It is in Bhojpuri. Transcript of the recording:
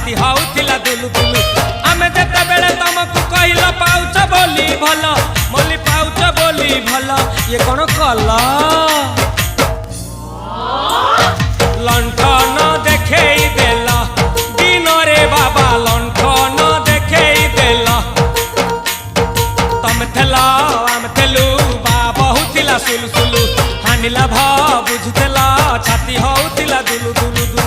छाती होउथिला दुलु दुलु आमे जेते बेले तुमको कहिला पाउच बोली भल मोली पाउच बोली भल ये कोन कला लंठन देखेई देला दिन रे बाबा लंठन देखेई देला तम थेला आम थेलु बाबा हुथिला सुलु सुलु हानिला भा बुझतेला छाती होउथिला दुलु दुलु दुलु